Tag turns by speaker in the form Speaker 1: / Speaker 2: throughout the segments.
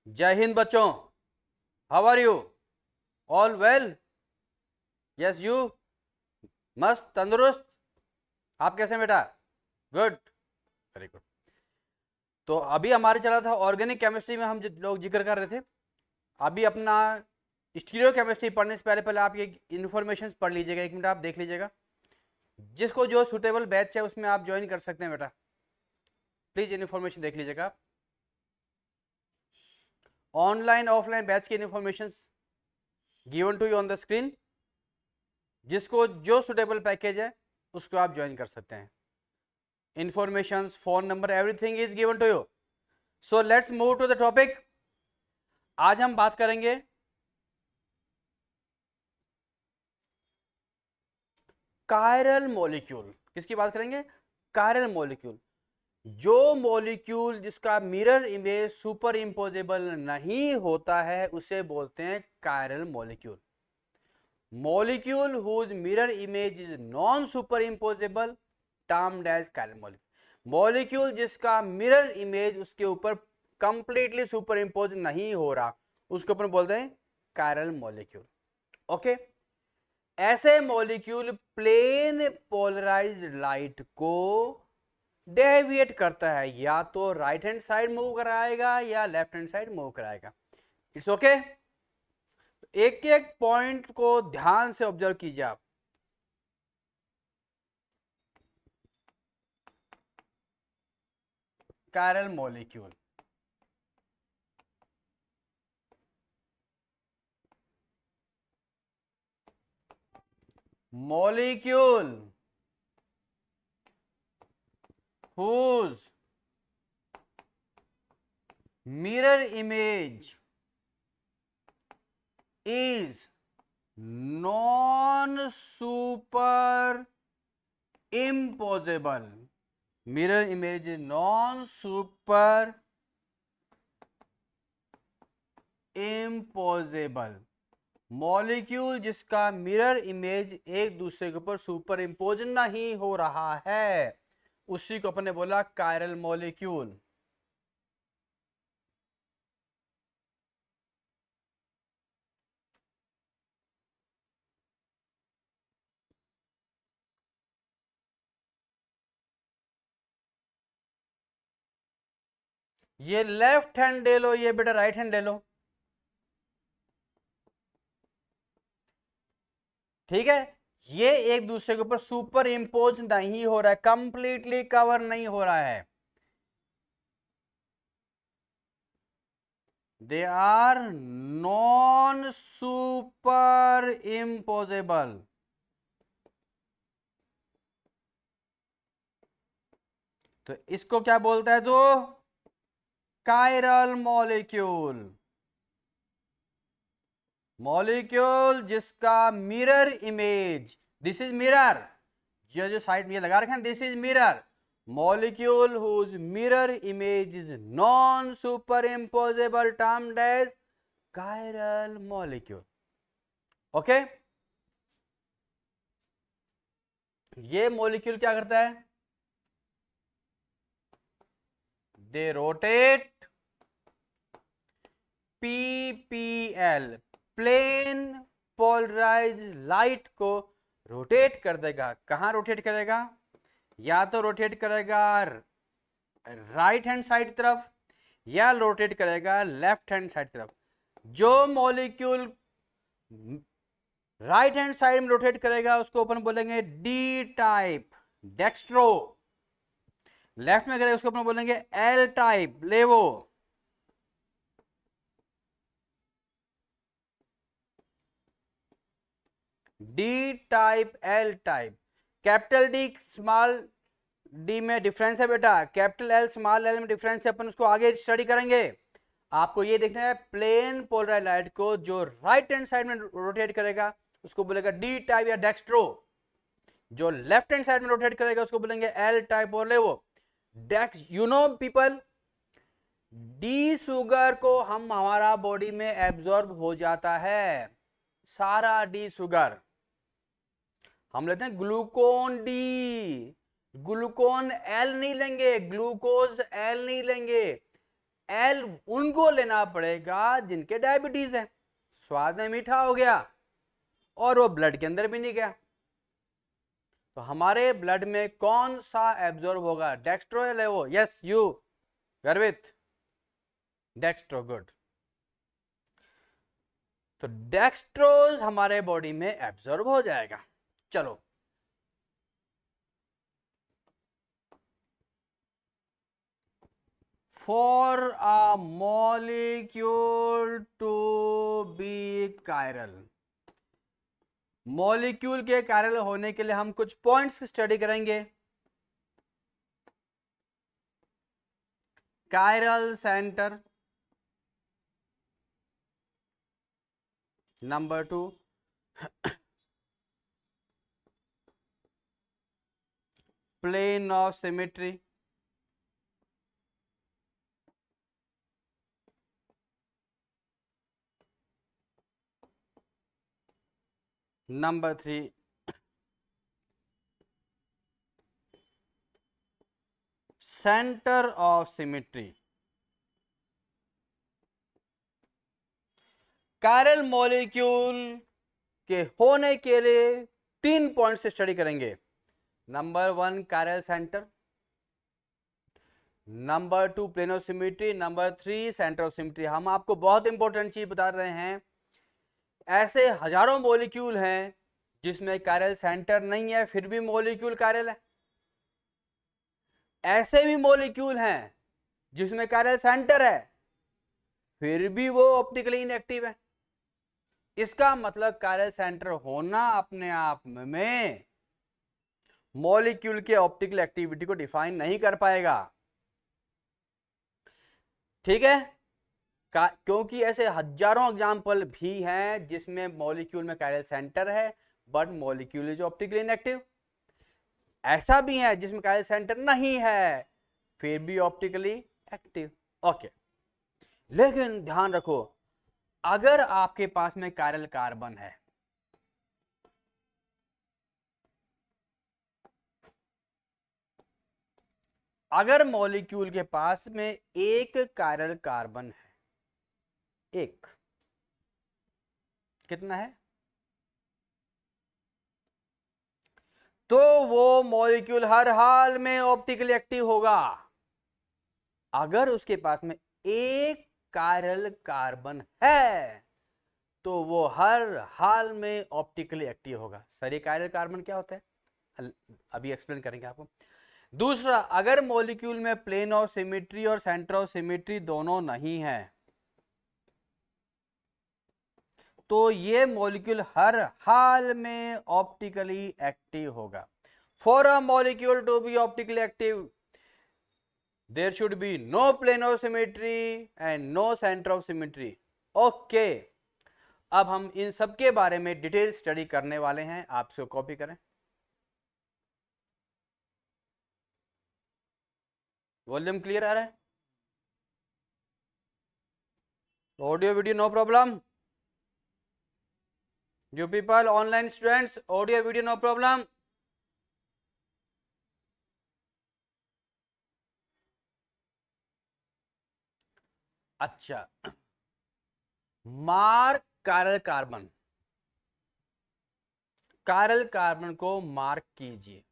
Speaker 1: जय हिंद बच्चों। How are you? All well? Yes you? मस्त तंदुरुस्त। आप कैसे हैं बेटा? Good, very good. तो अभी हमारे चला था ऑर्गेनिक केमिस्ट्री में, हम लोग जिक्र कर रहे थे। अभी अपना स्टीरियो केमिस्ट्री पढ़ने से पहले पहले आप ये इन्फॉर्मेशन पढ़ लीजिएगा, 1 मिनट आप देख लीजिएगा। जिसको जो सुटेबल बैच है उसमें आप ज्वाइन कर सकते हैं बेटा। प्लीज इन्फॉर्मेशन देख लीजिएगा। ऑनलाइन ऑफलाइन बैच की information given to you on the screen. जिसको जो सुटेबल पैकेज है उसको आप ज्वाइन कर सकते हैं। Information, phone number, everything is given to you. So let's move to the topic. आज हम बात करेंगे कायरल मॉलिक्यूल। किसकी बात करेंगे? Chiral molecule. जो मॉलिक्यूल जिसका मिरर इमेज सुपर इम्पोजेबल नहीं होता है उसे बोलते हैं chiral molecule. Molecule whose mirror image is non superimposable termed as chiral molecule. Molecule जिसका मिरर इमेज उसके ऊपर कंप्लीटली सुपर इम्पोज नहीं हो रहा उसको अपन बोलते हैं कायरल मॉलिक्यूल। ओके। ऐसे मॉलिक्यूल प्लेन पोलराइज्ड लाइट को डेविएट करता है, या तो राइट हैंड साइड मूव कराएगा या लेफ्ट हैंड साइड मूव कराएगा। It's okay. एक एक पॉइंट को ध्यान से ऑब्जर्व कीजिए आप। Chiral molecule, molecule whose mirror image is non super imposable, mirror image is non super imposable। Molecule जिसका मिरर इमेज एक दूसरे के ऊपर सुपर इम्पोज नहीं हो रहा है उसी को अपने बोला कायरल मॉलिक्यूल। ये लेफ्ट हैंड ले लो, ये बेटा राइट हैंड ले लो। ठीक है। ये एक दूसरे के ऊपर सुपर इम्पोज नहीं हो रहा है, कंप्लीटली कवर नहीं हो रहा है। They are non superimposable. तो इसको क्या बोलता है? तो कायरल मॉलिक्यूल। मॉलिक्यूल जिसका mirror image, this is mirror, जो साइड में लगा रखे हैं this is mirror. Molecule whose mirror image is non superimposable termed as chiral molecule. Okay. ये मॉलिक्यूल क्या करता है? They rotate PPL, plane polarise light को रोटेट कर देगा। कहां रोटेट करेगा? या तो रोटेट करेगा राइट हैंड साइड तरफ या रोटेट करेगा लेफ्ट हैंड साइड तरफ। जो मॉलिक्यूल राइट हैंड साइड में रोटेट करेगा उसको अपन बोलेंगे डी टाइप, डेक्स्ट्रो। लेफ्ट में करेगा उसको अपन बोलेंगे एल टाइप, लेवो। D type, L type. Capital D small D में डिफरेंस है बेटा, कैपिटल एल स्मॉल एल में डिफरेंस है, अपन उसको आगे स्टडी करेंगे। आपको ये देखना है प्लेन पोलराइज लाइट को जो राइट हैंड साइड में रोटेट करेगा उसको बोलेगा डी टाइप या डेक्स्ट्रो। जो लेफ्ट हैंड साइड में रोटेट करेगा उसको बोलेंगे एल टाइप और levo. Dex, you know people, D sugar को हम हमारा बॉडी में एब्जॉर्ब हो जाता है, सारा डी शुगर। हम लेते हैं ग्लूकोन डी, ग्लूकोन एल नहीं लेंगे, ग्लूकोज एल नहीं लेंगे, एल उनको लेना पड़ेगा जिनके डायबिटीज है, स्वाद में मीठा हो गया और वो ब्लड के अंदर भी नहीं गया। तो हमारे ब्लड में कौन सा एब्जॉर्ब होगा, डेक्स्ट्रो या levo? Yes you Garvit, dextro, good. तो डेक्स्ट्रोज हमारे बॉडी में एब्जॉर्ब हो जाएगा। चलो, for a molecule to be chiral, molecule के कायरल होने के लिए हम कुछ पॉइंट्स की स्टडी करेंगे। Chiral centre, number 2 plane of symmetry, number 3 centre of symmetry. Chiral molecule के होने के लिए 3 पॉइंट से स्टडी करेंगे। Number 1 chiral centre, number 2 plane of symmetry, number 3 centre of symmetry. हम आपको बहुत इंपॉर्टेंट चीज बता रहे हैं, ऐसे हजारों मॉलिक्यूल हैं जिसमें कायरल सेंटर नहीं है फिर भी मॉलिक्यूल कायरल है, ऐसे भी मॉलिक्यूल हैं जिसमें कायरल सेंटर है फिर भी वो ऑप्टिकली इनएक्टिव है। इसका मतलब कायरल सेंटर होना अपने आप में मॉलिक्यूल के ऑप्टिकल एक्टिविटी को डिफाइन नहीं कर पाएगा, ठीक है? क्योंकि ऐसे हजारों एग्जाम्पल भी हैं जिसमें मॉलिक्यूल में कायरल सेंटर है but molecule is optically inactive. ऐसा भी है जिसमें कायरल सेंटर नहीं है फिर भी ऑप्टिकली एक्टिव। ओके, लेकिन ध्यान रखो, अगर आपके पास में कायरल कार्बन है, अगर मॉलिक्यूल के पास में एक कायरल कार्बन है, एक, कितना है, तो वो मॉलिक्यूल हर हाल में ऑप्टिकली एक्टिव होगा। अगर उसके पास में एक कायरल कार्बन है तो वो हर हाल में ऑप्टिकली एक्टिव होगा। सर ये कायरल कार्बन क्या होता है अभी एक्सप्लेन करेंगे आपको। दूसरा, अगर मॉलिक्यूल में प्लेन ऑफ सिमेट्री और सेंटर ऑफ सिमेट्री दोनों नहीं है तो ये मॉलिक्यूल हर हाल में ऑप्टिकली एक्टिव होगा। For a molecule to be optically active there should be no plane of symmetry and no center of symmetry. Okay, अब हम इन सब के बारे में डिटेल स्टडी करने वाले हैं, आप इसको कॉपी करें। वॉल्यूम क्लियर आ रहा है? Audio video no problem? You people online students, audio video no problem? अच्छा, mark chiral carbon, chiral carbon को मार्क कीजिए।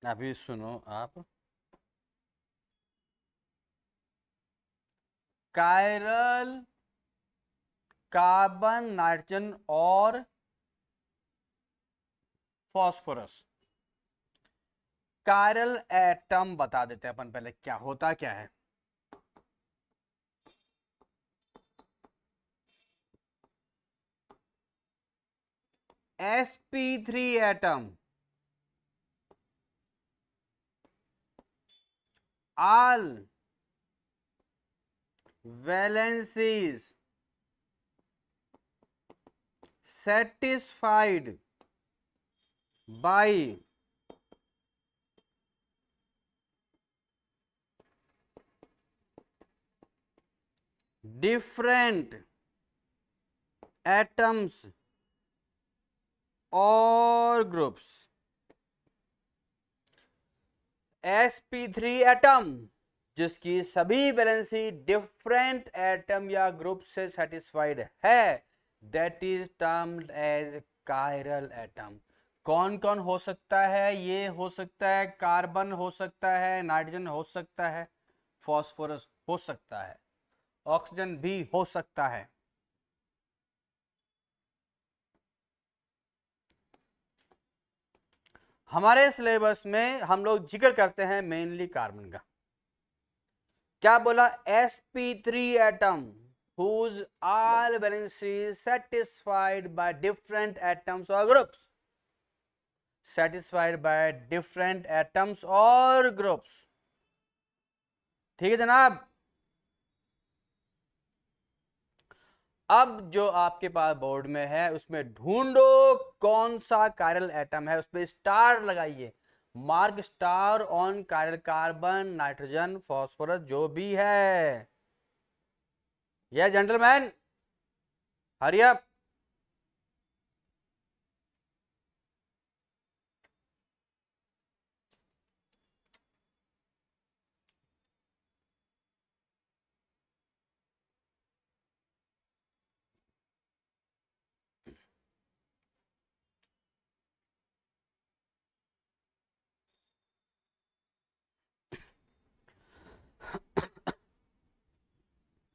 Speaker 1: अभी सुनो आप, कायरल कार्बन, नाइट्रोजन और फास्फोरस, कायरल एटम बता देते हैं अपन पहले क्या होता क्या है। sp3 atom, all valencies satisfied by different atoms or groups. sp3 atom जिसकी सभी वैलेंसी डिफरेंट एटम या ग्रुप से सेटिस्फाइड है, that is termed as chiral atom. कौन कौन हो सकता है? ये हो सकता है कार्बन, हो सकता है नाइट्रोजन, हो सकता है फास्फोरस, हो सकता है ऑक्सीजन भी हो सकता है. हमारे सिलेबस में हम लोग जिक्र करते हैं मेनली कार्बन का. क्या बोला? sp3 atom whose all valencies satisfied by different atoms or groups. satisfied by different atoms or groups. ठीक है जनाब. अब जो आपके पास बोर्ड में है उसमें ढूंढो कौन सा कायरल एटम है, उस पर स्टार लगाइए. Mark star on chiral carbon, nitrogen, phosphorus जो भी है. यह जेंटलमैन हरी अप.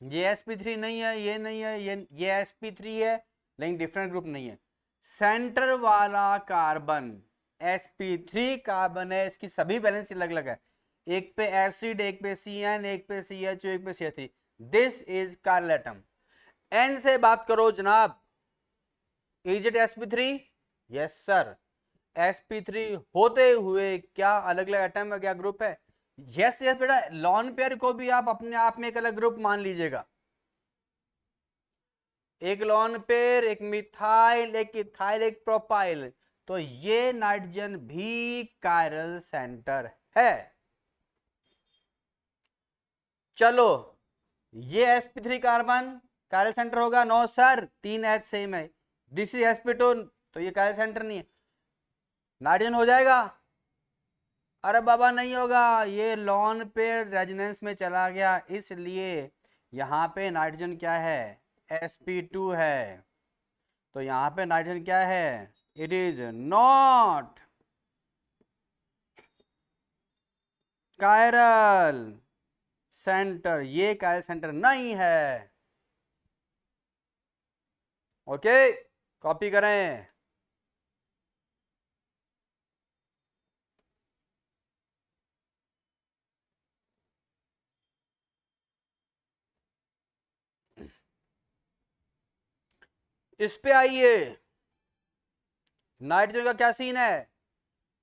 Speaker 1: ये sp3 नहीं है, ये नहीं है, ये sp3 है लेकिन डिफरेंट ग्रुप नहीं है. सेंटर वाला कार्बन sp3 कार्बन है, इसकी सभी वैलेंसी अलग अलग है. एक पे एसिड, एक पे CN, एक पे CH, एक पे CH3. This is carbon atom. N से बात करो जनाब. Is it sp3? Yes sir. sp3 होते हुए क्या अलग अलग एटम है, क्या ग्रुप है? यस यस बेटा. लॉन पेयर को भी आप अपने आप में एक अलग ग्रुप मान लीजिएगा. एक लॉन पेयर, एक मिथाइल, एक इथाइल, एक प्रोपाइल. तो ये नाइट्रोजन भी कायरल सेंटर है. चलो, ये sp3 कार्बन कायरल सेंटर होगा? नो सर, 3 H सेम है. दिस इज sp2, तो ये कायरल सेंटर नहीं है. नाइट्रोजन हो जाएगा? अरे बाबा नहीं होगा, ये लॉन पेयर रेजोनेंस में चला गया, इसलिए यहां पे नाइट्रोजन क्या है? sp2 है. तो यहां पे नाइट्रोजन क्या है? It is not chiral centre. ये कायरल सेंटर नहीं है. ओके, कॉपी करें. इस पे आइए. नाइट्रोजन का क्या सीन है?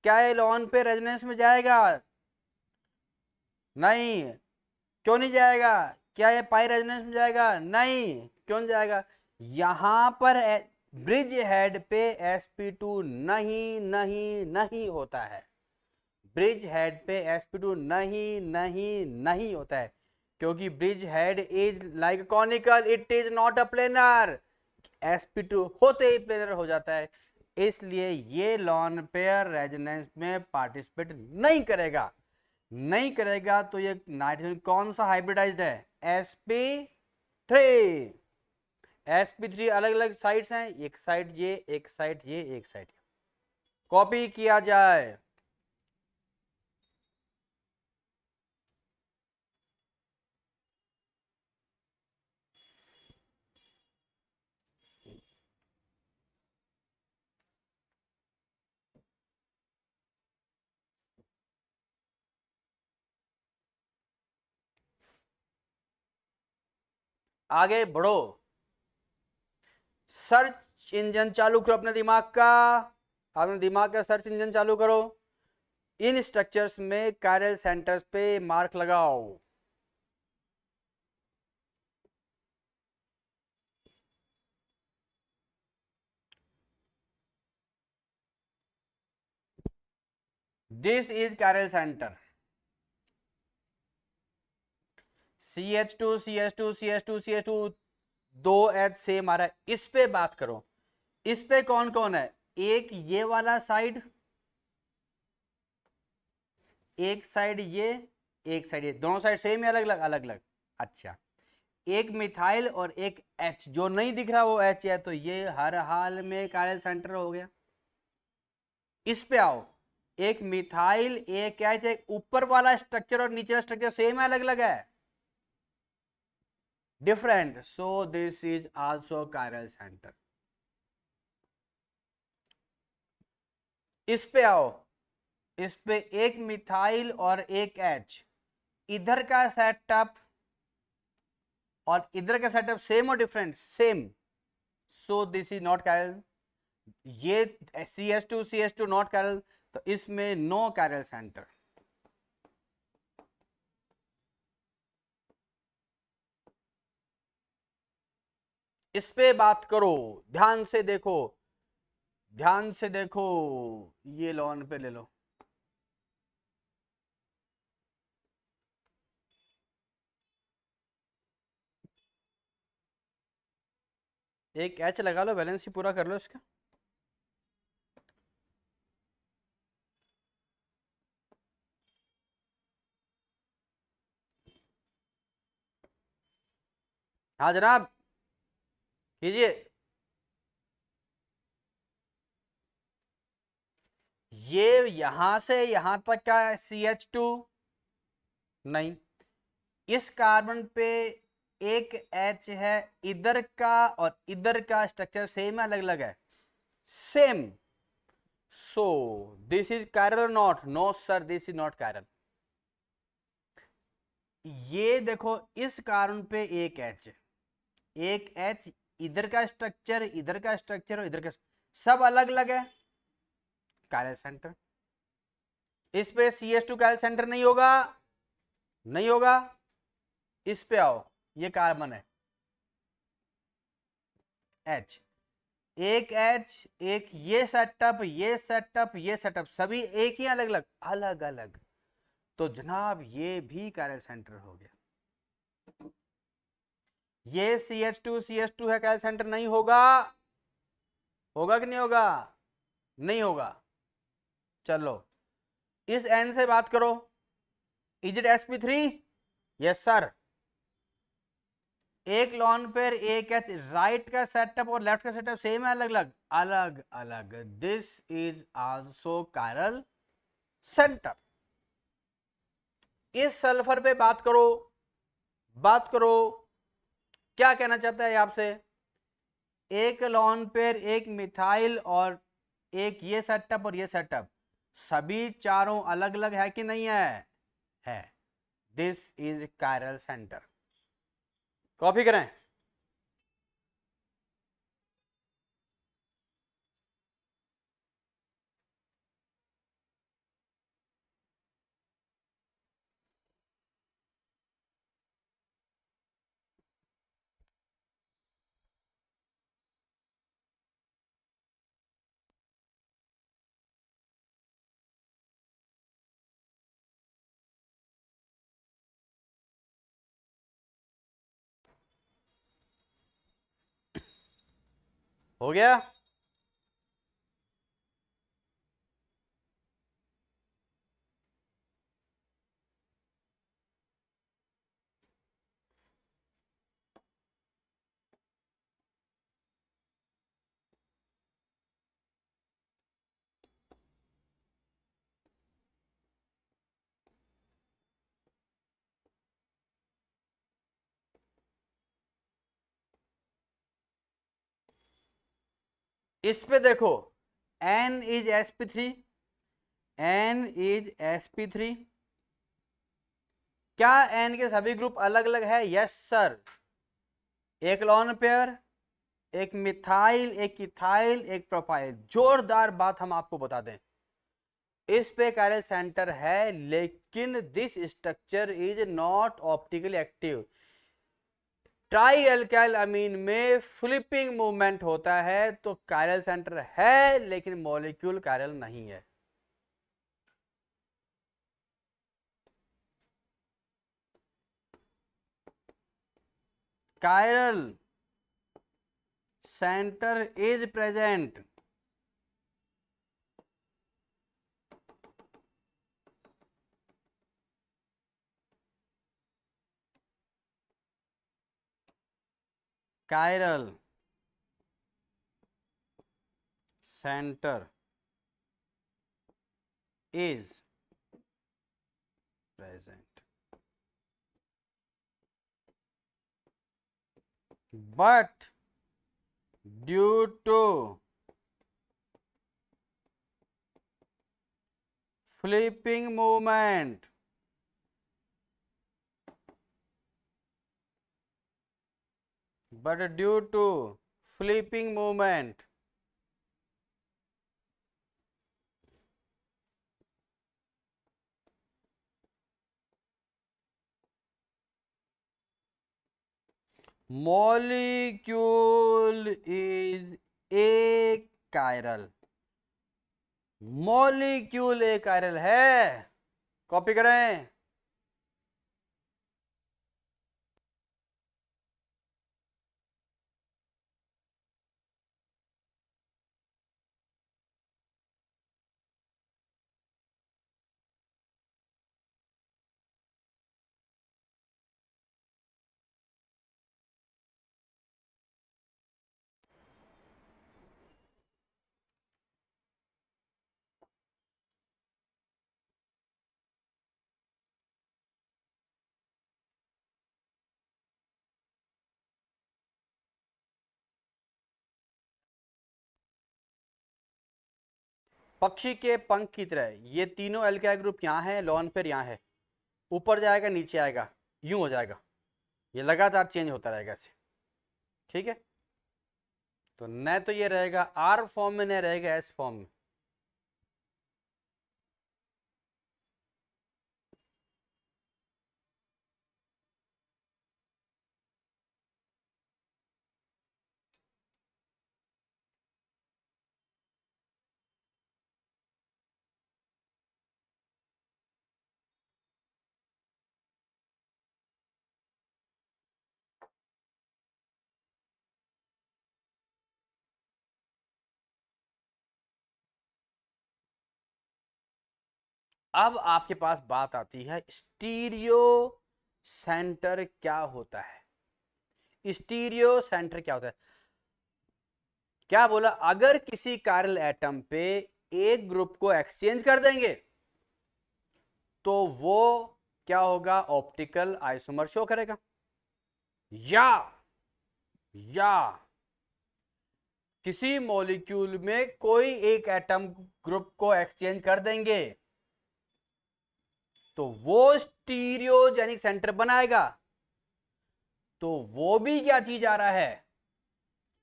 Speaker 1: क्या ये लॉन पे रेजोनेंस में जाएगा? नहीं. क्यों नहीं जाएगा? क्या ये पाई रेजोनेंस में जाएगा? नहीं. क्यों नहीं जाएगा? यहां पर ब्रिज हेड पे sp2 नहीं नहीं नहीं होता है. ब्रिज हेड पे sp2 नहीं नहीं नहीं होता है, क्योंकि bridge head is like conical, it is not a planar. sp2 होते ही प्लेनर हो जाता है, इसलिए ये लॉन पेयर रेजोनेंस में पार्टिसिपेट नहीं करेगा. नहीं करेगा तो ये नाइट्रोजन कौन सा हाइब्रिडाइज्ड है? sp3. sp3 अलग अलग साइड्स हैं, एक साइड ये, एक साइड ये, एक साइड. कॉपी किया जाए. आगे बढ़ो. सर्च इंजन चालू करो अपने दिमाग का. अपने दिमाग का सर्च इंजन चालू करो. इन स्ट्रक्चर्स में कायरल सेंटर्स पे मार्क लगाओ. This is chiral centre. CH2 CH2 CH2 CH2 दो H सेम आ रहा है। इस पे बात करो, इस पे कौन कौन है? एक ये वाला साइड, एक साइड ये, एक साइड ये, दोनों साइड सेम है अलग अलग? अलग अलग। अच्छा, एक मिथाइल और एक H, जो नहीं दिख रहा वो H है, तो ये हर हाल में कायरल सेंटर हो गया। इस पे आओ, एक मिथाइल एक H, एक ऊपर वाला स्ट्रक्चर और नीचे वाला स्ट्रक्चर सेम है अलग अलग है? Different. So this is also chiral centre. इस पे आओ, इस पे एक मिथाइल और एक H, इधर का सेटअप और इधर का सेटअप सेम और different? Same. So this is not chiral. ये CH2 नॉट कायरल, तो इसमें नो कायरल सेंटर। इस पे बात करो, ध्यान से देखो, ध्यान से देखो, ये लॉन पे ले लो। एक H लगा लो, बैलेंस ही पूरा कर लो इसका। हाँ जनाब, कीजिए। ये यहां से यहां तक का CH2 नहीं, इस कार्बन पे एक H है, इधर का और इधर का स्ट्रक्चर सेम है अलग अलग है? Same. So this is chiral not? No sir, this is not chiral. ये देखो, इस कार्बन पे एक H, एक H, इधर का स्ट्रक्चर, इधर का स्ट्रक्चर और इधर का सब अलग अलग है, कायरल सेंटर। इस पे CH2 कायरल सेंटर नहीं होगा, नहीं होगा। इस पे आओ, ये कार्बन है H, एक H, एक ये सेटअप, ये सेटअप, ये सेटअप, सभी एक ही अलग अलग? अलग अलग। तो जनाब ये भी कायरल सेंटर हो गया। ये CH2 है, कायरल सेंटर नहीं होगा? होगा कि नहीं होगा? नहीं होगा। चलो, इस N से बात करो, is it sp3? Yes sir. एक लॉन पेयर एक H, राइट का सेटअप और लेफ्ट का सेटअप सेम है अलग अलग? अलग अलग। This is also chiral centre. इस सल्फर पे बात करो, बात करो, क्या कहना चाहता है आपसे? एक लॉन पेयर, एक मिथाइल और एक ये सेटअप और ये सेटअप, सभी चारों अलग अलग है कि नहीं है? है। This is chiral centre. Copy करें। हो गया? इस पे देखो, N is sp3, N is sp3। क्या N के सभी ग्रुप अलग अलग है? Yes sir. एक लॉन पेयर, एक मिथाइल, एक इथाइल, एक प्रोपाइल। जोरदार बात हम आपको बता दें, इस पे कायरल सेंटर है, लेकिन this structure is not optically active. Trialkyl amine में फ्लिपिंग मूवमेंट होता है, तो कायरल सेंटर है लेकिन मॉलिक्यूल कायरल नहीं है। chiral center is present. Chiral center is present, but due to flipping movement, but due to flipping movement, molecule is achiral. Molecule achiral है, copy करें। पक्षी के पंख की तरह ये तीनों एल्काइल ग्रुप यहाँ है, लॉन पेयर यहाँ है, ऊपर जाएगा नीचे आएगा, यूं हो जाएगा, ये लगातार चेंज होता रहेगा ऐसे, ठीक है। तो न तो ये रहेगा आर फॉर्म में, न रहेगा एस फॉर्म में। अब आपके पास बात आती है स्टीरियो सेंटर क्या होता है। स्टीरियो सेंटर क्या होता है, क्या बोला, अगर किसी कायरल एटम पे एक ग्रुप को एक्सचेंज कर देंगे तो वो क्या होगा, ऑप्टिकल आइसोमर शो करेगा। या किसी मॉलिक्यूल में कोई एक एटम ग्रुप को एक्सचेंज कर देंगे तो वो स्टीरियोजेनिक सेंटर बनाएगा। तो वो भी क्या चीज आ रहा है,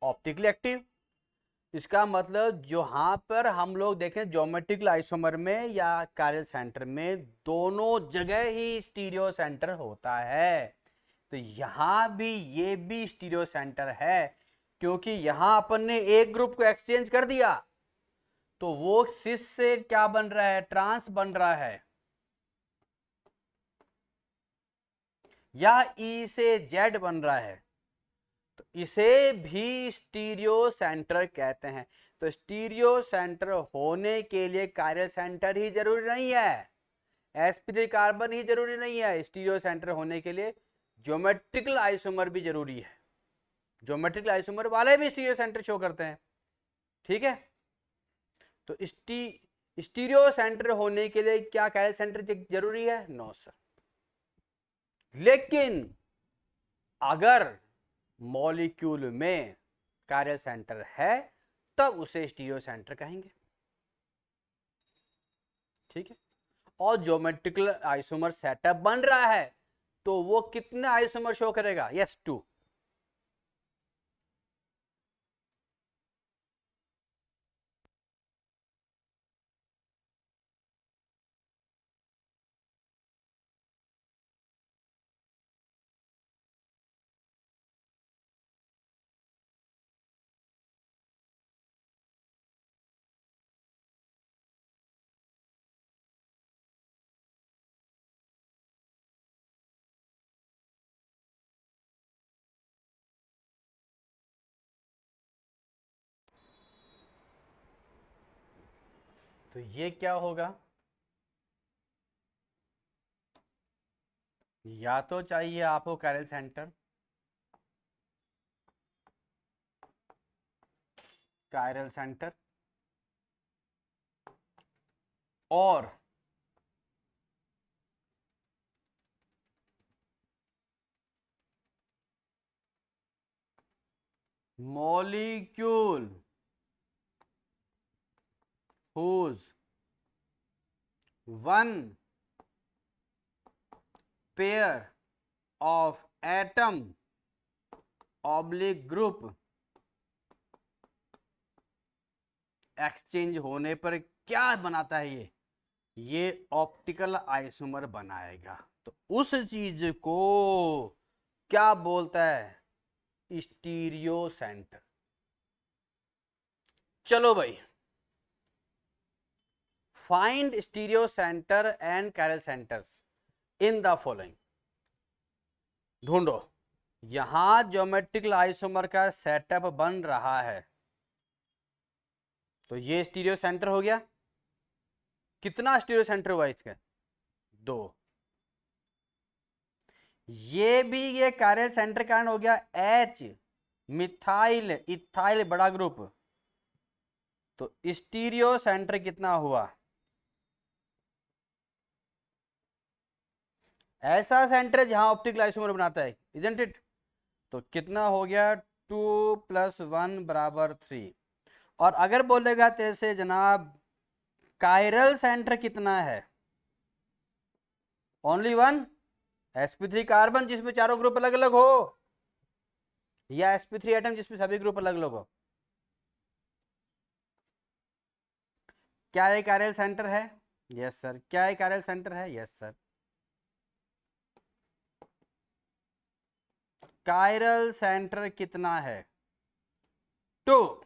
Speaker 1: ऑप्टिकली एक्टिव। इसका मतलब जहां पर हम लोग देखें ज्योमेट्रिकल आइसोमर में या कायरल सेंटर में, दोनों जगह ही स्टीरियो सेंटर होता है। तो यहां भी ये भी स्टीरियो सेंटर है, क्योंकि यहां अपन ने एक ग्रुप को एक्सचेंज कर दिया तो वो सिस से क्या बन रहा है, ट्रांस बन रहा है, या ई से जेड बन रहा है, तो इसे भी स्टीरियो सेंटर कहते हैं। तो स्टीरियो सेंटर होने के लिए कायरल सेंटर ही जरूरी नहीं है, sp3 कार्बन ही जरूरी नहीं है। स्टीरियो सेंटर होने के लिए ज्योमेट्रिकल आइसोमर भी जरूरी है, ज्योमेट्रिकल आइसोमर वाले भी स्टीरियो सेंटर शो करते हैं, ठीक है। तो स्टीरियो सेंटर होने के लिए क्या कायरल सेंटर जरूरी है, नो सर। लेकिन अगर मॉलिक्यूल में कायरल सेंटर है तब उसे स्टीरियो सेंटर कहेंगे, ठीक है। और ज्योमेट्रिकल आइसोमर सेटअप बन रहा है तो वो कितने आइसोमर शो करेगा, यस 2। तो ये क्या होगा, या तो चाहिए आपको कैरल सेंटर, कायरल सेंटर, और molecule whose one pair of atom oblique group exchange होने पर क्या बनाता है, ये ऑप्टिकल आइसोमर बनाएगा। तो उस चीज को क्या बोलता है, स्टीरियो सेंटर। चलो भाई, find stereo centre and chiral centres in the following. ढूंढो, यहां ज्योमेट्रिकल आइसोमर का सेटअप बन रहा है, तो ये स्टीरियो सेंटर हो गया। कितना स्टीरियो सेंटर हुआ इसका, 2। ये भी ये कैरल सेंटर का हो गया, H मिथाइल इथाइल बड़ा ग्रुप। तो स्टीरियो सेंटर कितना हुआ, ऐसा सेंटर जहां ऑप्टिकल आइसोमर बनाता है, इजंट इट। तो कितना हो गया, 2 + 1 = 3। और अगर बोलेगा तेरे से जनाब कायरल सेंटर कितना है, ओनली 1, sp3 कार्बन जिसमें चारों ग्रुप अलग अलग हो, या sp3 एटम जिसमें सभी ग्रुप अलग अलग हो। क्या ये कायरल सेंटर है, यस सर। क्या ये कायरल सेंटर है, यस सर। कायरल सेंटर कितना है, 2।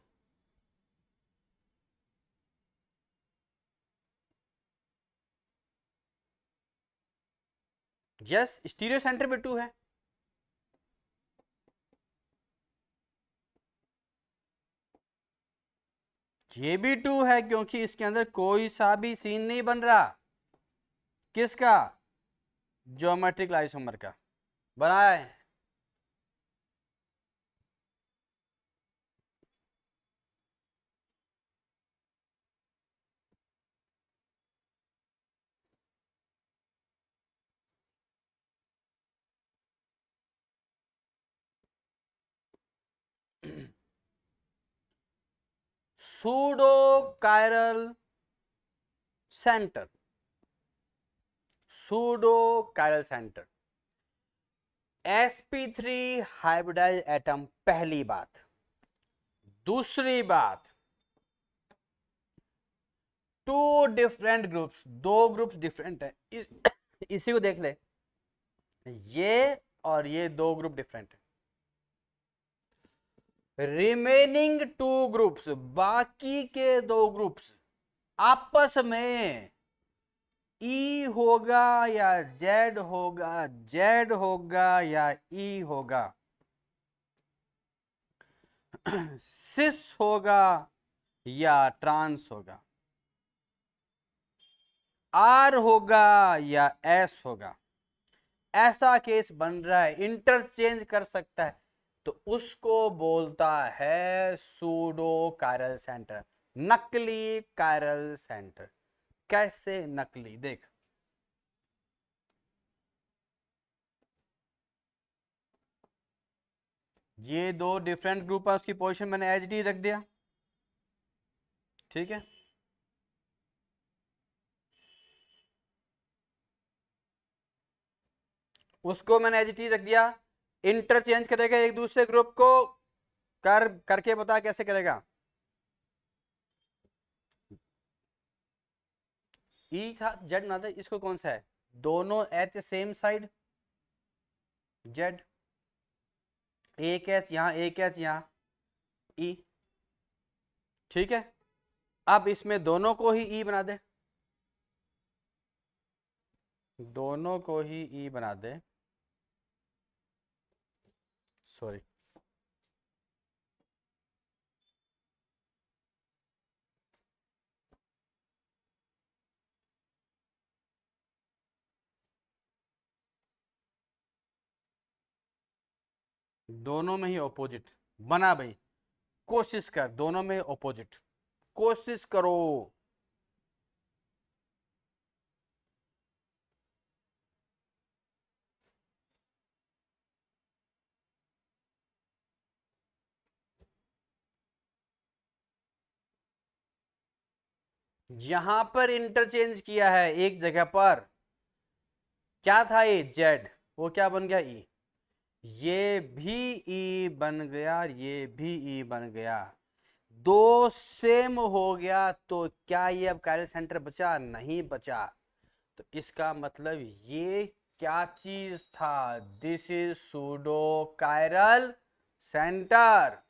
Speaker 1: यस, स्टीरियो सेंटर भी 2 है। ये भी 2 है क्योंकि इसके अंदर कोई सा भी सीन नहीं बन रहा। किसका, ज्योमेट्रिक आइसोमर का। बनाया है। Pseudo chiral centre, pseudo chiral centre, sp3 hybridise atom, पहली बात। दूसरी बात, 2 डिफरेंट ग्रुप्स, 2 ग्रुप्स डिफरेंट है। इसी को देख ले, ये और ये 2 ग्रुप डिफरेंट है। रिमेनिंग 2 ग्रुप्स, बाकी के 2 ग्रुप्स आपस में ई होगा या जेड होगा, जेड होगा या ई होगा, सिस होगा या ट्रांस होगा, आर होगा या एस होगा, ऐसा केस बन रहा है, इंटरचेंज कर सकता है, तो उसको बोलता है सूडो कायरल सेंटर, नकली कायरल सेंटर। कैसे नकली, देख, ये 2 डिफरेंट ग्रुप है, उसकी पोजीशन मैंने एच डी रख दिया, ठीक है। उसको मैंने एच डी रख दिया, इंटरचेंज करेगा एक दूसरे ग्रुप को, करके बता कैसे करेगा। ई था, जेड ना था, इसको कौन सा है, दोनों एच सेम साइड, जेड, एक एच यहाँ, एक एच यहाँ, ई, ठीक है। अब इसमें दोनों को ही ई बना दे, दोनों को ही ई बना दे, सॉरी, दोनों में ही ऑपोजिट बना भाई, कोशिश कर दोनों में ऑपोजिट, कोशिश करो। यहां पर इंटरचेंज किया है एक जगह पर, क्या था ये जेड, वो क्या बन गया ई, ये भी ई बन गया, ये भी ई बन गया, दो सेम हो गया, तो क्या ये अब कायरल सेंटर बचा? नहीं बचा। तो इसका मतलब ये क्या चीज था? This is pseudo chiral centre.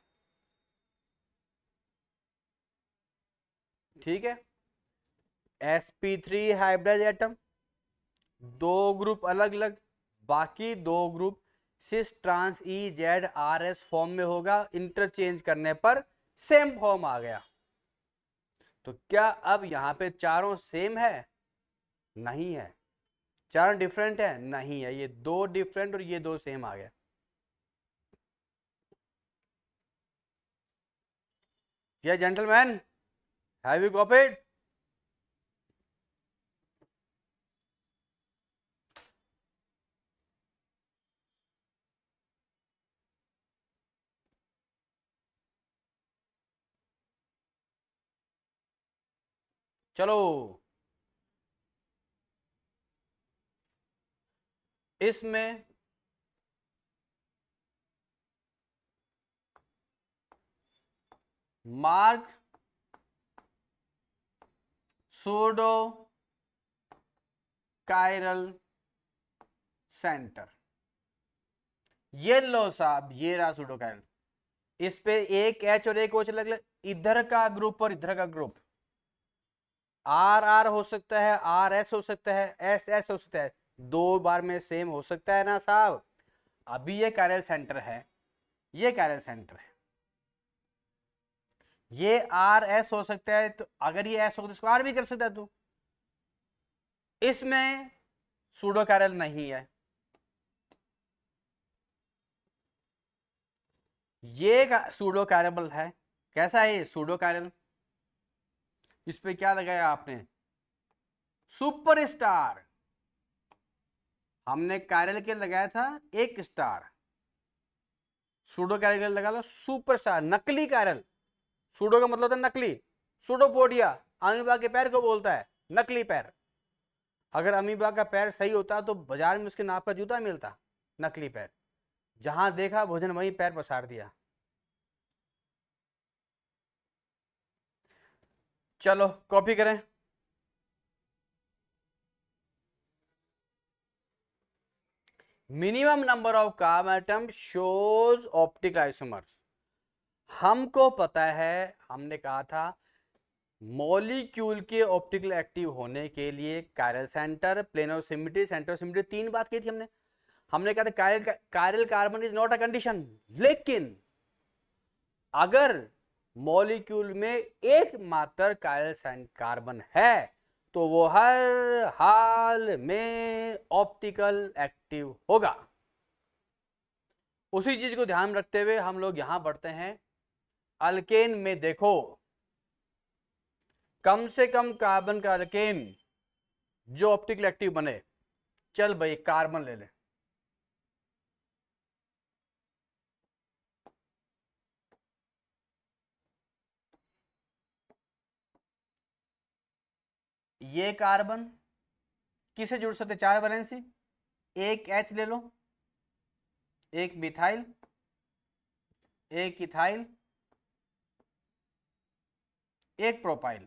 Speaker 1: ठीक है, sp3 हाइब्रिड एटम, दो ग्रुप अलग अलग, बाकी दो group cis trans E Z R S form में होगा, इंटरचेंज करने पर सेम फॉर्म आ गया। तो क्या अब यहां पे चारों सेम है? नहीं है। चारों डिफरेंट है? नहीं है। ये दो डिफरेंट और ये दो सेम आ गया। ये जेंटलमैन, हैव यू कॉपीड? चलो, इसमें मार्क सूडो कायरल सेंटर। ये लो साहब, ये रहा सूडो कायरल। इस पे एक एच और एक ओ अलग अलग, इधर का ग्रुप और इधर का ग्रुप, आर आर हो सकता है, आर एस हो सकता है, एस एस हो सकता है, दो बार में सेम हो सकता है ना साहब। अभी ये कायरल सेंटर है, ये कायरल सेंटर है, ये आर एस हो सकता है, तो अगर ये एस हो तो इसको आर भी कर सकता है तू। इसमें सूडो कायरल नहीं है। ये सूडो कायरल है। कैसा है ये सूडो कायरल? इस पे क्या लगाया आपने? सुपरस्टार। हमने कायरल के लगाया था एक स्टार, सूडो कायरल लगा लो सुपरस्टार, नकली कायरल। सूडो का मतलब होता है नकली, सूडोपोडिया अमीबा के पैर को बोलता है, नकली पैर। अगर अमीबा का पैर सही होता तो बाजार में उसके नाप का जूता मिलता। नकली पैर, जहां देखा भोजन वहीं पैर पसार दिया। चलो कॉपी करें। Minimum number of carbon atom shows optical isomers. हमको पता है, हमने कहा था मॉलिक्यूल के ऑप्टिकल एक्टिव होने के लिए chiral centre, plane of symmetry, centre of symmetry, तीन बात की थी हमने। हमने कहा था chiral carbon is not a condition, लेकिन अगर मॉलिक्यूल में एक मात्र कायरल कार्बन है तो वो हर हाल में ऑप्टिकल एक्टिव होगा। उसी चीज को ध्यान रखते हुए हम लोग यहां बढ़ते हैं। अल्केन में देखो, कम से कम कार्बन का अल्केन जो ऑप्टिकल एक्टिव बने। चल भाई कार्बन ले ले, ये कार्बन किसे जुड़ सकते? चार वैलेंसी, एक एच ले लो, एक मिथाइल, एक इथाइल, एक प्रोपाइल।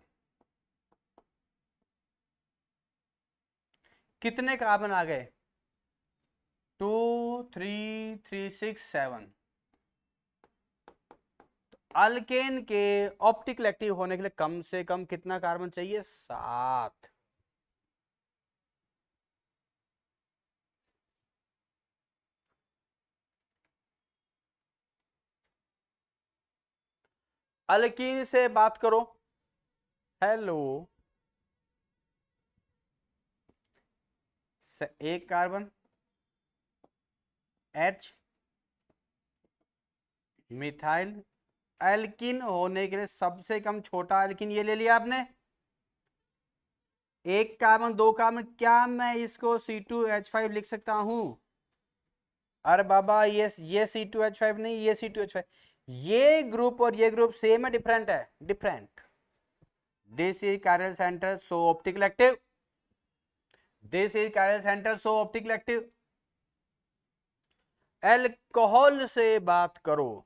Speaker 1: कितने कार्बन आ गए? 2 3 3 6 7। अल्केन के ऑप्टिकल एक्टिव होने के लिए कम से कम कितना कार्बन चाहिए? 7। अल्कीन से बात करो, हेलो, एक कार्बन, एच, मिथाइल एल्किन होने के लिए सबसे कम छोटा एल्किन ये ले लिया आपने, एक कार्बन दो कार्बन, क्या मैं इसको C2H5 लिख सकता हूं? अरे बाबा ये C2H5 नहीं, ये C2H5, ये ग्रुप और ये ग्रुप सेम है डिफरेंट है? Different. This is chiral center so optically active, this is chiral center so optically active। Alcohol से बात करो,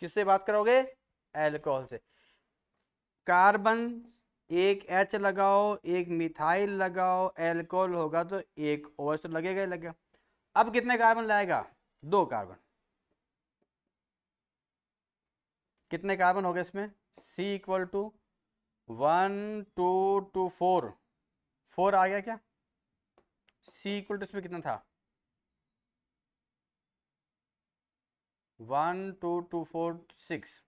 Speaker 1: किससे बात करोगे? एल्कोहल से। कार्बन एक H लगाओ, एक मिथाइल लगाओ, एल्कोहल होगा तो एक OH तो लगेगा ही लगेगा। अब कितने कार्बन लाएगा? दो कार्बन। कितने कार्बन हो गए इसमें? C इक्वल टू 1 2 2 4, 4 आ गया क्या? C इक्वल टू इसमें कितना था? 1 2 2 4 6।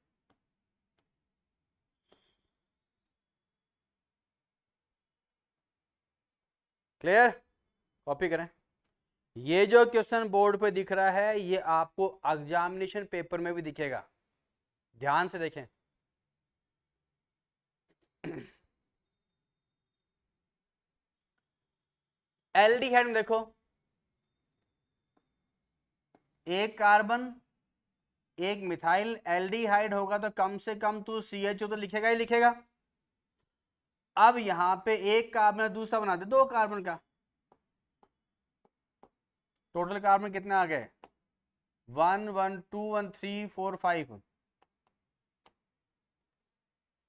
Speaker 1: क्लियर? कॉपी करें। ये जो क्वेश्चन बोर्ड पे दिख रहा है ये आपको एग्जामिनेशन पेपर में भी दिखेगा, ध्यान से देखें। एल्डिहाइड में देखो, एक कार्बन एक मिथाइल, एल्डिहाइड होगा तो कम से कम तू CHO तो लिखेगा ही लिखेगा। अब यहां पे एक कार्बन दूसरा बना दे, दो कार्बन का, टोटल कार्बन कितने आ गए? 1 1 2 1 3 4 5,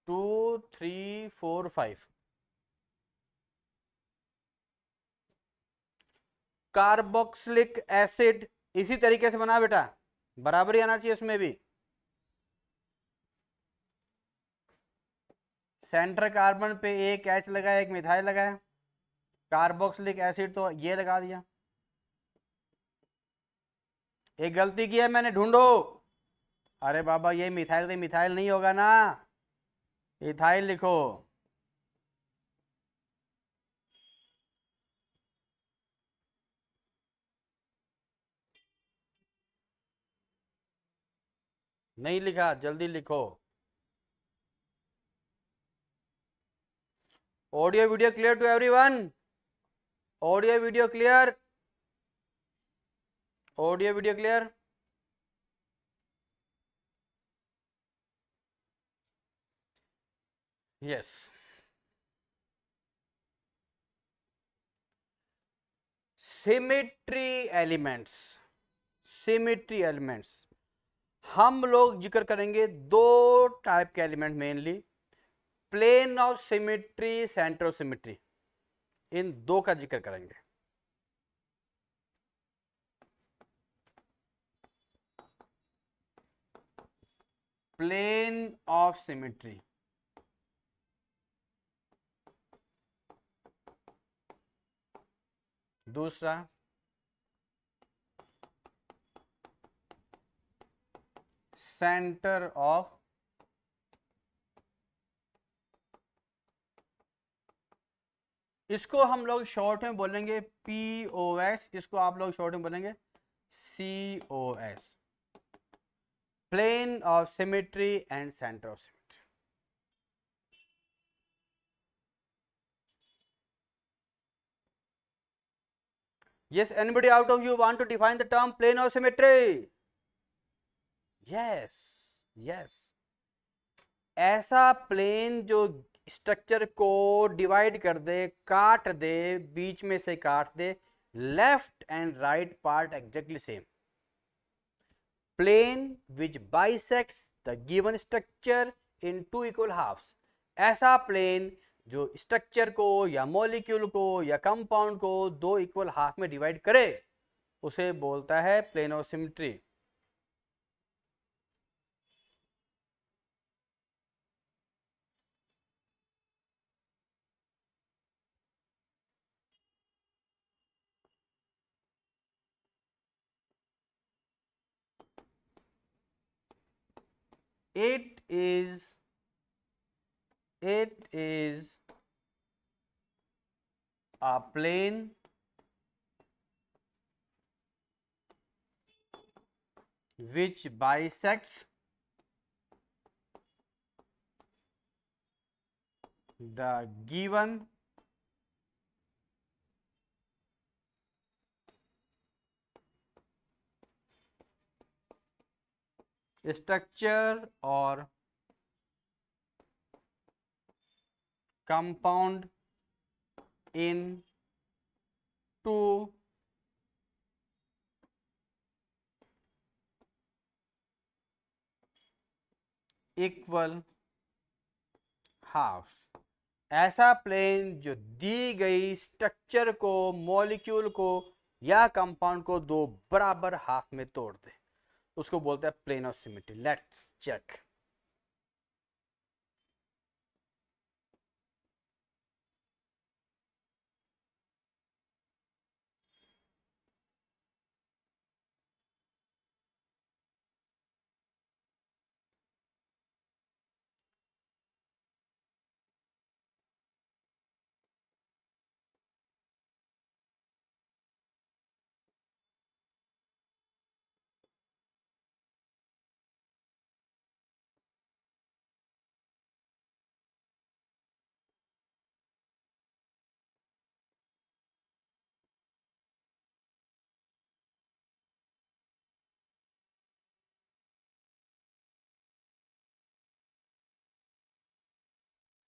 Speaker 1: 2 3 4 5। कार्बोक्सिलिक एसिड इसी तरीके से बना बेटा, बराबर ही आना चाहिए उसमें भी। सेंटर कार्बन पे एक H लगाया, एक मिथाइल लगाया, कार्बोक्सिलिक एसिड तो ये लगा दिया। एक गलती की है मैंने, ढूंढो। अरे बाबा ये मिथाइल तो मिथाइल नहीं होगा ना, इथाइल लिखो। नहीं लिखा, जल्दी लिखो। Audio video clear to everyone? Audio video clear? Audio video clear? Yes. Symmetry elements, symmetry elements हम लोग जिक्र करेंगे दो टाइप के element mainly, plane of symmetry, centre of symmetry, इन दो का जिक्र करेंगे। प्लेन ऑफ सिमेट्री, दूसरा सेंटर ऑफ, इसको हम लोग शॉर्ट में बोलेंगे POS, इसको आप लोग शॉर्ट में बोलेंगे COS, plane of symmetry and centre of symmetry. Yes, anybody out of you want to define the term plane of symmetry? Yes, yes. ऐसा प्लेन जो स्ट्रक्चर को डिवाइड कर दे, काट दे, बीच में से काट दे, left and right part exactly same, plane which bisects the given structure in two equal halves. ऐसा प्लेन जो स्ट्रक्चर को या मॉलिक्यूल को या कंपाउंड को दो इक्वल हाफ में डिवाइड करे उसे बोलता है plane of symmetry. it is it is a plane which bisects the given structure or compound in two equal half. ऐसा प्लेन जो दी गई स्ट्रक्चर को, मॉलिक्यूल को या कंपाउंड को दो बराबर हाफ में तोड़ दे, उसको बोलते हैं plane of symmetry. Let's check.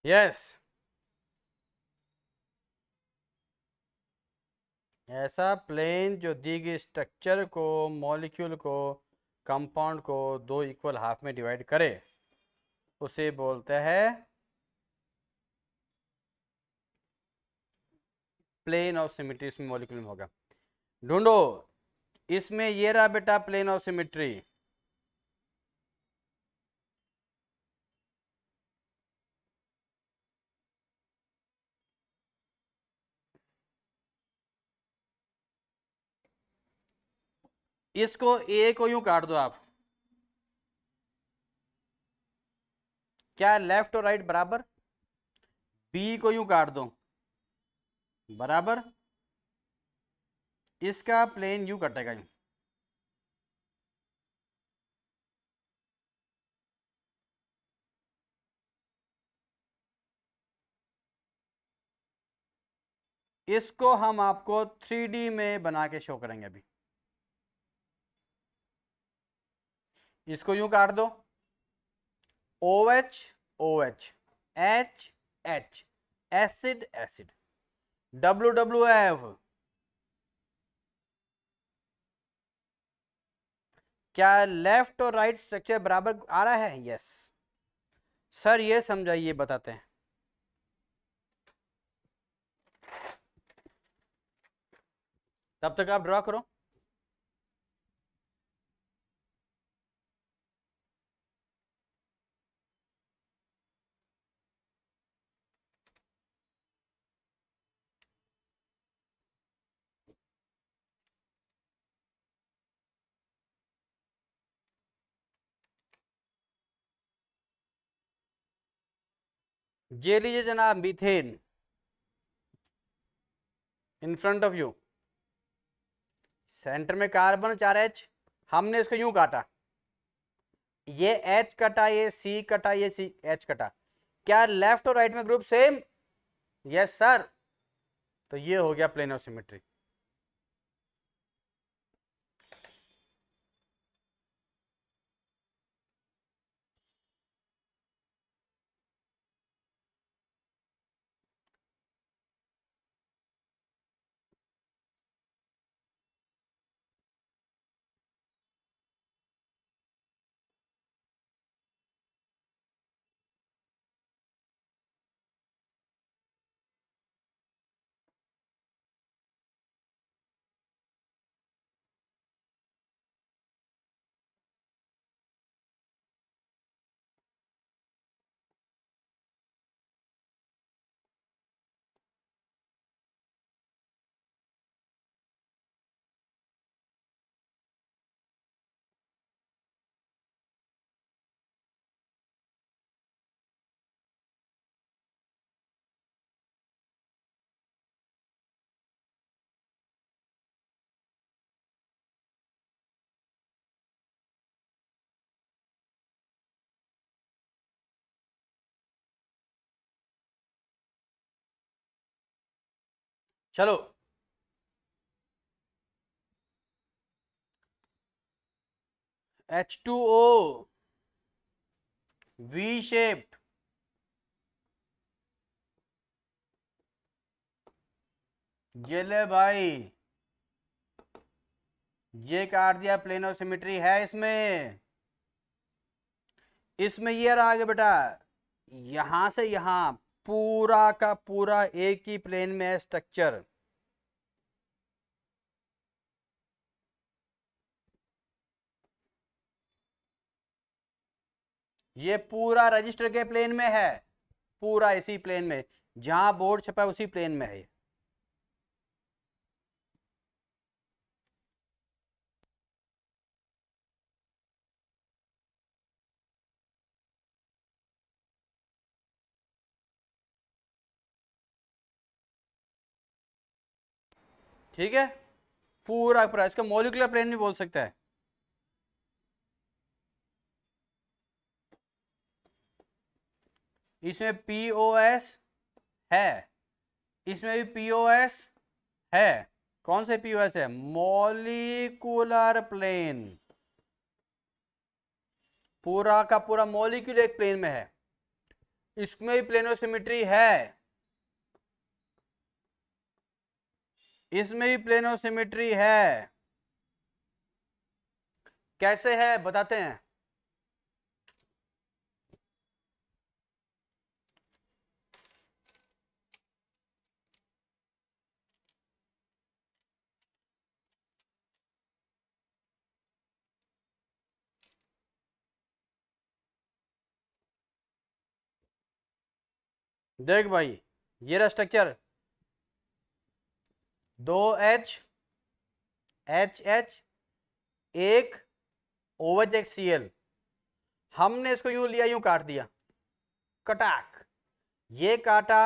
Speaker 1: Yes, ऐसा प्लेन जो दी गई स्ट्रक्चर को, मॉलिक्यूल को, कंपाउंड को दो इक्वल हाफ में डिवाइड करे, उसे बोलते हैं प्लेन ऑफ सिमेट्री। इसमें मॉलिक्यूल में होगा। ढूंढो, इसमें ये रहा बेटा प्लेन ऑफ सिमेट्री। इसको ए को यूं काट दो आप, क्या लेफ्ट और राइट बराबर? बी को यूं काट दो, बराबर। इसका प्लेन यूं कटेगा यूं, इसको हम आपको 3D में बना के शो करेंगे अभी। इसको यूं काट दो, OH OH, H H, acid acid, WWF। क्या लेफ्ट और राइट स्ट्रक्चर बराबर आ रहा है? यस सर, ये समझाइए, बताते हैं। तब तक आप ड्रॉ करो। ये लीजिए जनाब methane in front of you. Centre में कार्बन 4H। हमने इसको यूं काटा, ये H कटा, ये C कटा, ये H कटा। क्या लेफ्ट और राइट में ग्रुप सेम? Yes sir. तो ये हो गया प्लेन ऑफ सिमेट्री। चलो H2O V शेप्ड, ये ले भाई, ये काट दिया, प्लेन ऑफ सिमेट्री है इसमें। इसमें ये रहा आगे बेटा, यहां से यहां पूरा का पूरा एक ही प्लेन में है स्ट्रक्चर। ये पूरा रजिस्टर के प्लेन में है, पूरा इसी प्लेन में, जहां बोर्ड छपा है उसी प्लेन में है। ठीक है, पूरा पूरा इसका मॉलिक्यूलर प्लेन भी बोल सकता है। इसमें POS है, इसमें भी POS है। कौन से POS है? मॉलिक्यूलर प्लेन, पूरा का पूरा मॉलिक्यूल एक प्लेन में है। इसमें भी प्लेन ऑफ सिमेट्री है, इसमें भी प्लेन ऑफ सिमेट्री है। कैसे है बताते हैं। देख भाई, ये रहा स्ट्रक्चर, 2H HH, एक OH एक Cl। हमने इसको यूं लिया, यूं काट दिया, कटाक, ये काटा,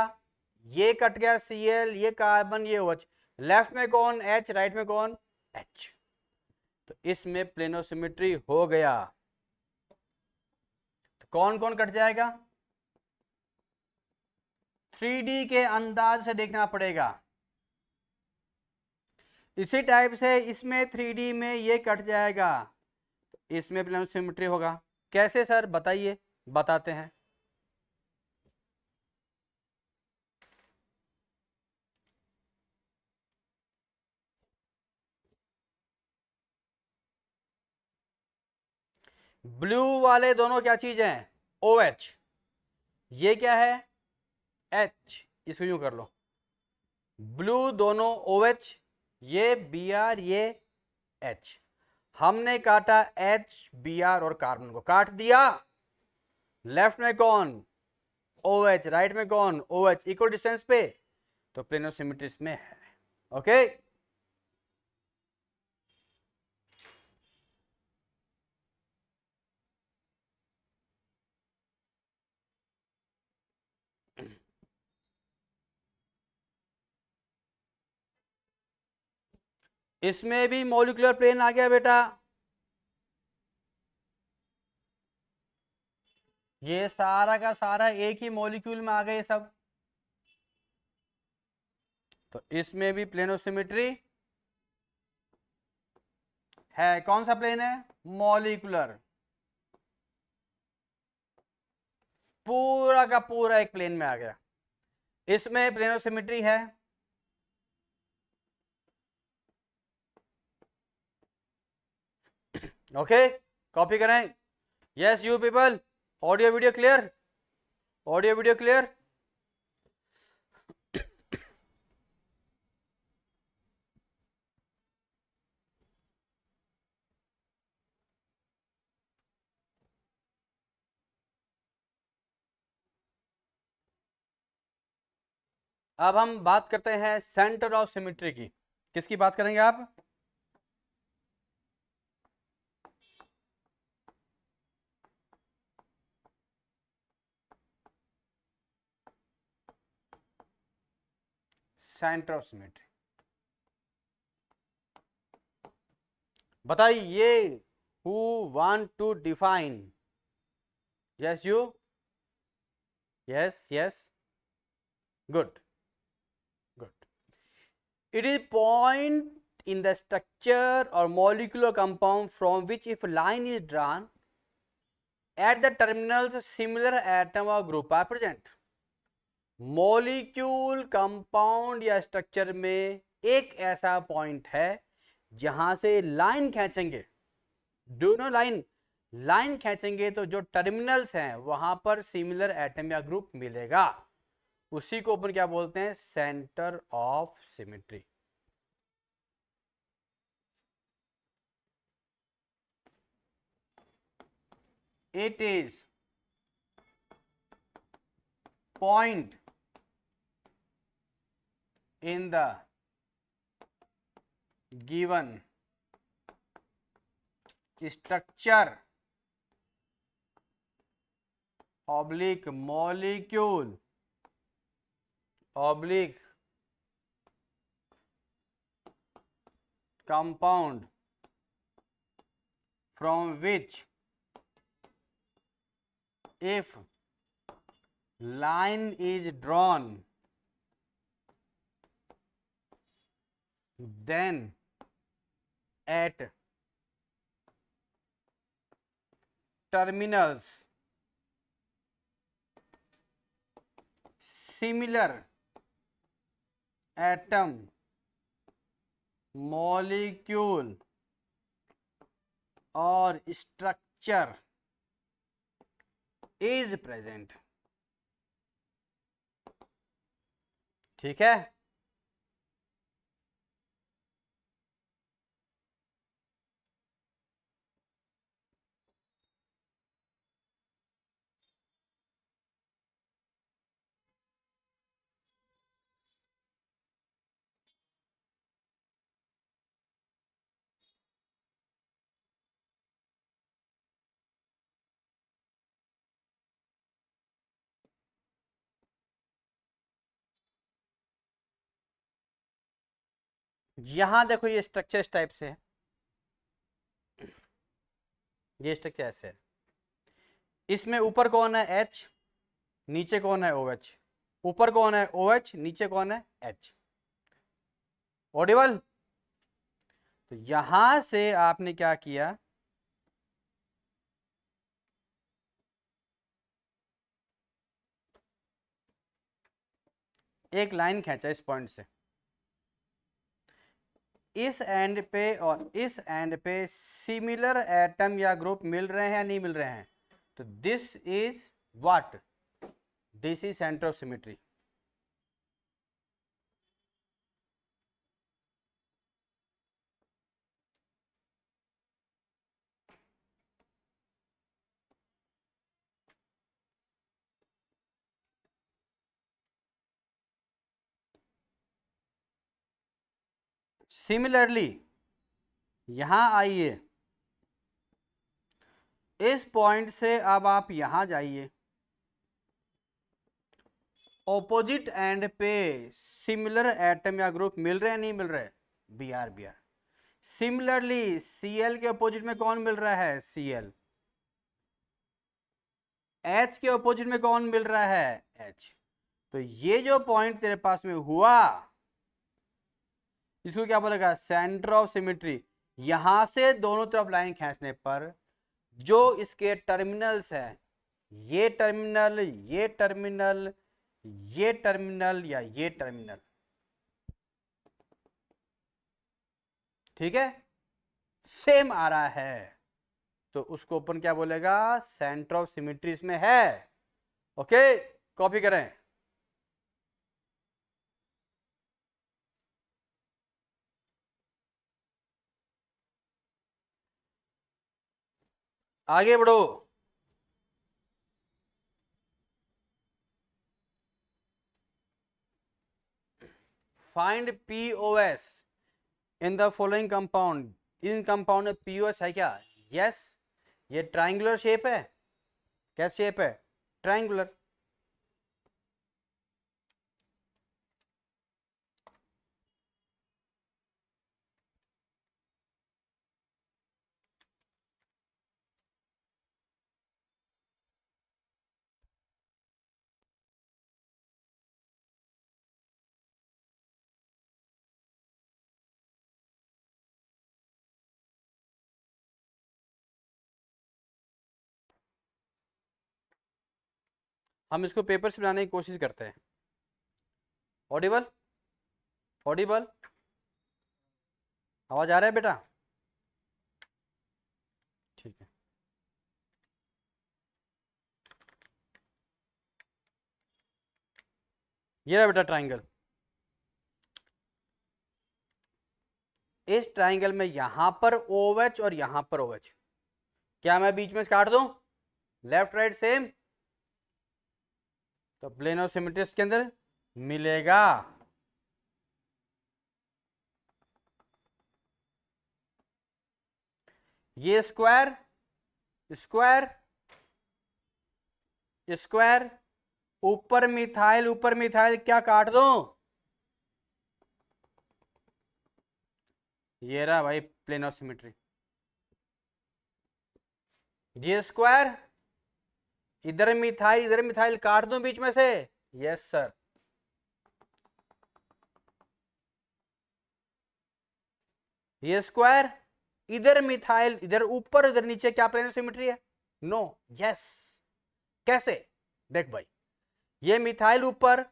Speaker 1: ये कट गया Cl, ये कार्बन, ये OH। लेफ्ट में कौन? H, राइट में कौन? H। तो इसमें प्लेन ऑफ सिमेट्री हो गया। तो कौन कौन कट जाएगा? 3D के अंदाज से देखना पड़ेगा। इसी टाइप से इसमें 3D में ये कट जाएगा, तो इसमें प्लेन ऑफ सिमेट्री होगा। कैसे सर बताइए, बताते हैं। ब्लू वाले दोनों क्या चीज हैं? OH। ये क्या है? H। इसको यूं कर लो, ब्लू दोनों OH, ये Br, ये H। हमने काटा H, Br और कार्बन को काट दिया। लेफ्ट में कौन? OH, राइट में कौन? OH, इक्वल डिस्टेंस पे, तो प्लेन ऑफ सिमेट्री में है। ओके, इसमें भी मॉलिक्यूलर प्लेन आ गया बेटा। ये सारा का सारा एक ही मॉलिक्यूल में आ गए सब। तो इसमें भी प्लेन ऑफ सिमेट्री है। कौन सा प्लेन है? मॉलिक्यूलर, पूरा का पूरा एक प्लेन में आ गया। इसमें प्लेन ऑफ सिमेट्री है। ओके, कॉपी करें। Yes you people, audio video clear? Audio video clear? अब हम बात करते हैं सेंटर ऑफ सिमेट्री की। किसकी बात करेंगे आप? सेंटर ऑफ सिमेट्री बताइए। Who want to define? Yes you, yes yes, good good. It is point in the structure or molecular compound from which if line is drawn at the terminals similar atom or group are present. Molecule compound या structure में एक ऐसा point है जहां से line खींचेंगे, दोनों line खींचेंगे तो जो टर्मिनल्स हैं वहां पर सिमिलर एटम या ग्रुप मिलेगा, उसी को अपन क्या बोलते हैं, centre of symmetry. It is point in the given structure oblique molecule oblique compound from which if line is drawn then at terminals similar atom molecule or structure is present। ठीक है, यहां देखो ये स्ट्रक्चर इस type से है, ये structure ऐसे है, इसमें ऊपर कौन है H, नीचे कौन है OH, ऊपर कौन है OH, नीचे कौन है H। ऑडिबल? तो यहां से आपने क्या किया, एक लाइन खींचा इस पॉइंट से, इस एंड पे और इस एंड पे सिमिलर एटम या ग्रुप मिल रहे हैं या नहीं मिल रहे हैं, तो this is what, this is centre of symmetry. Similarly यहां आइए, इस पॉइंट से अब आप यहां जाइए, ऑपोजिट एंड पे सिमिलर एटम या ग्रुप मिल रहे हैं नहीं मिल रहे, बी आर। सिमिलरली Cl के अपोजिट में कौन मिल रहा है, Cl। H के अपोजिट में कौन मिल रहा है, H। तो ये जो पॉइंट तेरे पास में हुआ, इसको क्या बोलेगा, सेंटर ऑफ सिमेट्री। यहां से दोनों तरफ लाइन खींचने पर जो इसके टर्मिनल्स है, ये टर्मिनल, ये टर्मिनल, ये टर्मिनल या ये टर्मिनल, ठीक है, सेम आ रहा है, तो उसको अपन क्या बोलेगा, सेंटर ऑफ सिमेट्री इसमें है। ओके, कॉपी करें। आगे बढ़ो। Find POS in the following compound. In compound में POS है क्या, यस। ये ट्राइंगुलर शेप है, क्या शेप है, ट्राइंगुलर। हम इसको पेपर से बनाने की कोशिश करते हैं। ऑडिबल, ऑडिबल, आवाज आ रहा है बेटा? ठीक है। ये रहा बेटा ट्राइंगल। इस ट्राइंगल में यहां पर OH और यहां पर OH, क्या मैं बीच में से काट दूं? लेफ्ट राइट सेम, तो प्लेन ऑफ सिमेट्री के अंदर मिलेगा। ये स्क्वायर स्क्वायर स्क्वायर, ऊपर मिथाइल क्या काट दो? ये रहा भाई प्लेन ऑफ सिमेट्री। ये स्क्वायर, इधर मिथाइल काट दो बीच में से? Yes sir. ये स्क्वायर, इधर मिथाइल, इधर ऊपर इधर नीचे, क्या प्लेन ऑफ सिमेट्री है? नो। यस। कैसे? देख भाई, ये मिथाइल ऊपर,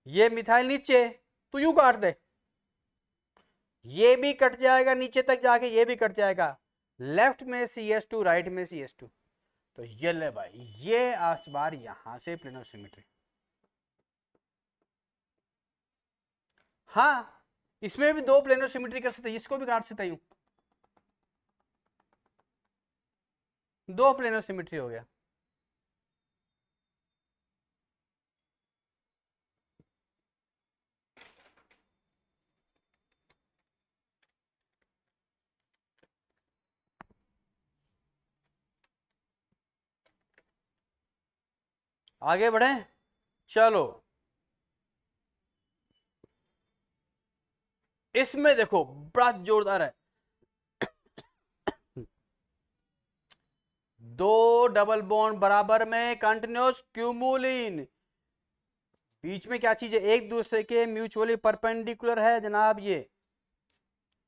Speaker 1: ये मिथाइल नीचे, तो यूं काट दे, ये भी कट जाएगा नीचे तक जाके, ये भी कट जाएगा। लेफ्ट में CH2, राइट में CH2, तो ये ले भाई, ये आज बार यहां से प्लेन ऑफ सिमेट्री। हाँ, इसमें भी दो प्लेन ऑफ सिमेट्री कर सकते, इसको भी काट सकता हूं, दो प्लेन ऑफ सिमेट्री हो गया। आगे बढ़े, चलो। इसमें देखो बड़ा जोरदार है, दो डबल बॉन्ड बराबर में कंटिन्यूस क्यूमुलिन, बीच में क्या चीज है? एक दूसरे के म्यूचुअली परपेंडिकुलर है जनाब। ये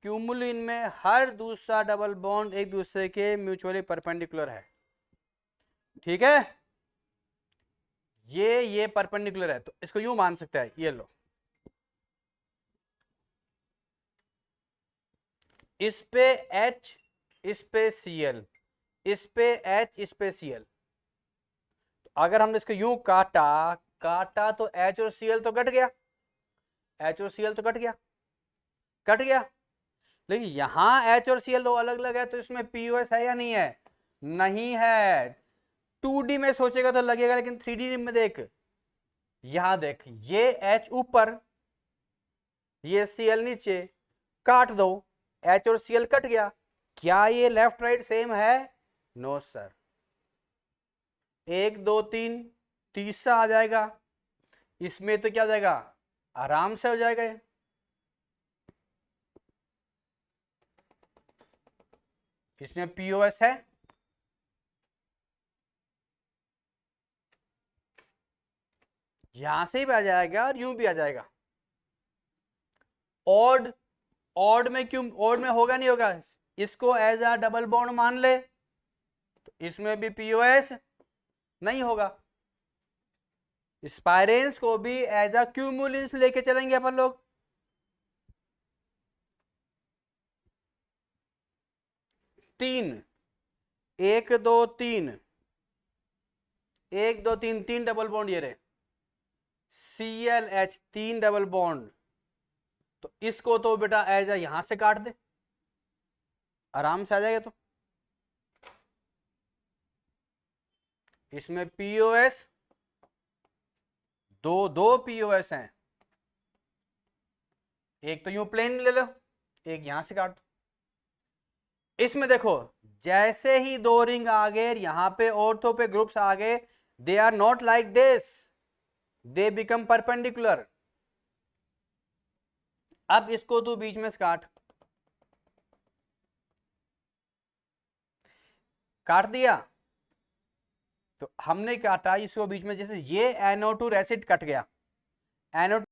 Speaker 1: क्यूमुलिन में हर दूसरा डबल बॉन्ड एक दूसरे के म्यूचुअली परपेंडिकुलर है, ठीक है? ये परपेंडिकुलर है, तो इसको यूं मान सकता है, ये लो, इस पे H, इस पे Cl, इस पे H, इस पे Cl। तो अगर हमने इसको यूं काटा तो H और Cl तो कट गया, H और Cl तो कट गया। लेकिन यहां H और Cl दो अलग अलग है, तो इसमें POS है या नहीं है? नहीं है। 2D में सोचेगा तो लगेगा, लेकिन 3D में देख, यहां देख, ये H ऊपर, ये Cl नीचे, काट दो, H और Cl कट गया। क्या ये लेफ्ट राइट सेम है? No sir. 1 2 3 तीसरा आ जाएगा, इसमें तो क्या हो जाएगा? आराम से हो जाएगा ये। इसमें POS है, यहां से भी आ जाएगा और यूं भी आ जाएगा। ऑड, ऑड में क्यों? ऑड में होगा नहीं होगा? इसको एज अ डबल बॉन्ड मान ले, तो इसमें भी POS नहीं होगा। स्पाइरेंस को भी एज अ क्यूमुलिन्स लेके चलेंगे अपन लोग। तीन, 1 2 3, 1 2 3, 3 डबल बॉन्ड ये रहे, ClH 3 डबल बॉन्ड, तो इसको तो बेटा एज अ यहां से काट दे, आराम से आ जाएगा। तो इसमें POS, दो POS हैं, एक तो यूं प्लेन ले लो, एक यहां से काट दो। इसमें देखो, जैसे ही दो रिंग आ गए, यहां पे ऑर्थो पे ग्रुप्स आ गए, they are not like this, they become perpendicular. अब इसको तू बीच में से काट दिया, तो हमने काटा इसको बीच में, जैसे ये NO2 एसिड कट गया, NO2